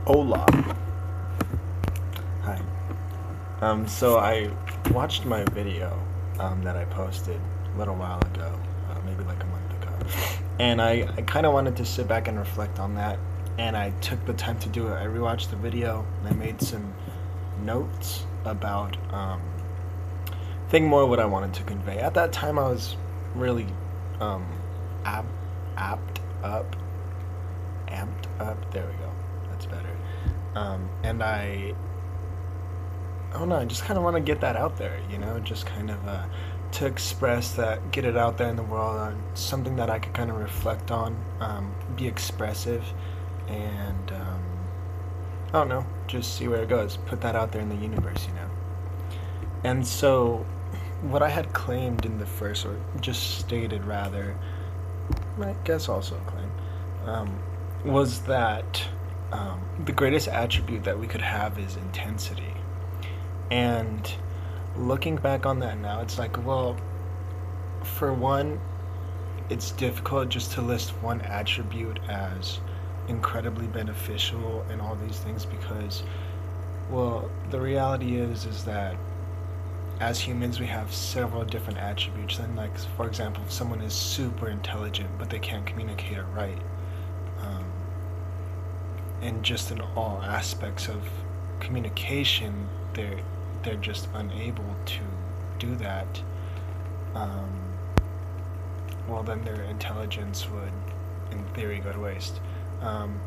Hola. Hi. So I watched my video that I posted a little while ago, maybe like a month ago, and I kind of wanted to sit back and reflect on that, and I took the time to do it. I rewatched the video and I made some notes about think more what I wanted to convey. At that time, I was really um, ab- apt up, amped up. There we go. That's better. And I don't know. I just kind of want to get that out there, just kind of to express that, get it out there in the world, something that I could kind of reflect on, be expressive, and I don't know, just see where it goes. Put that out there in the universe. And so, what I had claimed in the first, or just stated rather, I guess also claimed, was that the greatest attribute that we could have is intensity. And looking back on that now, it's like, well, for one, it's difficult just to list one attribute as incredibly beneficial and all these things because, well, the reality is that as humans we have several different attributes. And like, for example, if someone is super intelligent but they can't communicate it right, um, and just in all aspects of communication, they're just unable to do that. Um, well, then their intelligence would, in theory, go to waste. Um,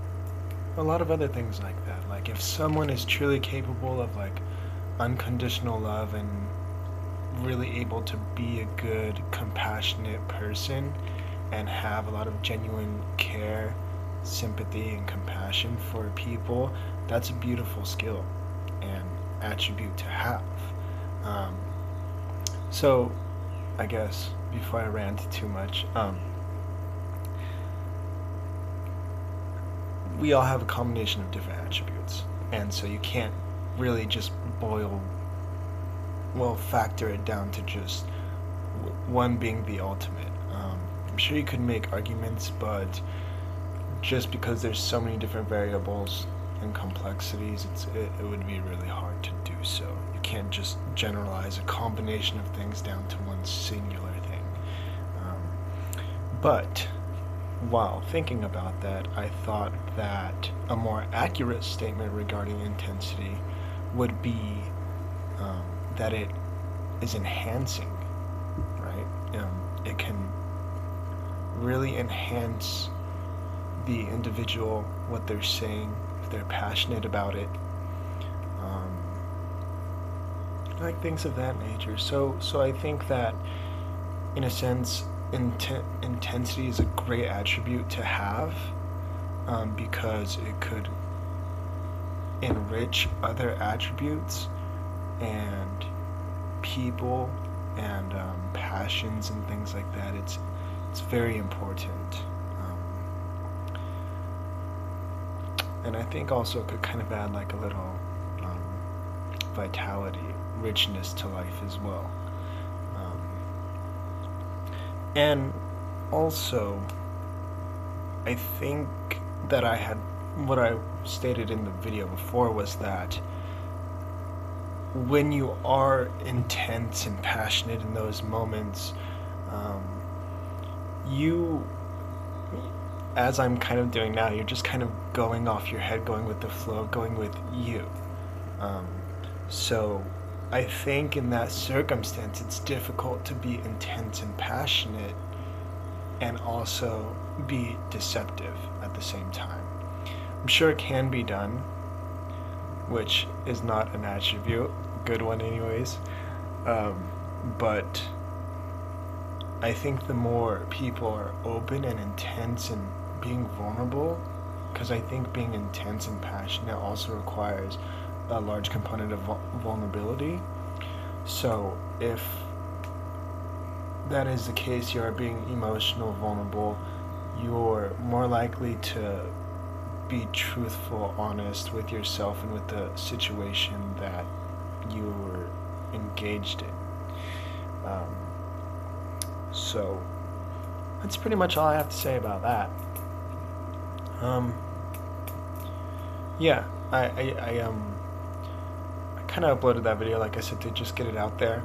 a lot of other things like that. Like if someone is truly capable of like unconditional love and really able to be a good, compassionate person and have a lot of genuine care, sympathy, and compassion for people, that's a beautiful skill and attribute to have. Um, so, I guess before I rant too much, we all have a combination of different attributes, and so you can't really just factor it down to just one being the ultimate. I'm sure you could make arguments, but just because there's so many different variables and complexities, it would be really hard to do so. You can't just generalize a combination of things down to one singular thing. But while thinking about that, I thought that a more accurate statement regarding intensity would be that it is enhancing, right? It can really enhance the individual, what they're saying, if they're passionate about it, um, like things of that nature. So I think that, in a sense, intensity is a great attribute to have, because it could enrich other attributes and people and passions and things like that. It's very important. And I think also it could kind of add like a little vitality, richness to life as well. And also, I think that what I stated in the video before was that when you are intense and passionate in those moments, you, as I'm kind of doing now, you're just kind of going off your head, going with the flow, going with you. Um, so I think in that circumstance, it's difficult to be intense and passionate and also be deceptive at the same time. I'm sure it can be done, which is not an attribute, good one anyways. But I think the more people are open and intense and being vulnerable, because I think being intense and passionate also requires a large component of vulnerability. So if that is the case, you are being emotional, vulnerable, you're more likely to be truthful, honest with yourself and with the situation that you were engaged in. So that's pretty much all I have to say about that. Yeah, I kind of uploaded that video, like I said, to just get it out there.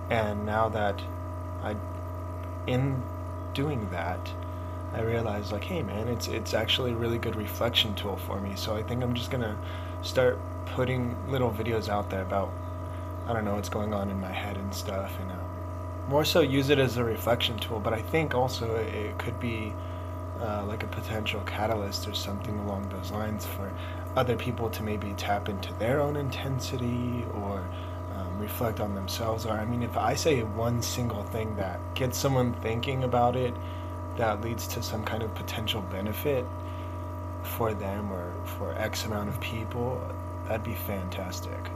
And now that I, in doing that, I realized like, hey man, it's actually a really good reflection tool for me. So I think I'm just gonna start putting little videos out there about, I don't know, what's going on in my head and stuff, and more so use it as a reflection tool. But I think also it could be like a potential catalyst or something along those lines for other people to maybe tap into their own intensity, or reflect on themselves. Or, I mean, if I say one single thing that gets someone thinking about it, that leads to some kind of potential benefit for them or for X amount of people, that'd be fantastic.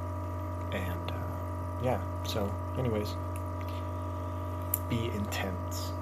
And yeah, so, anyways, be intense.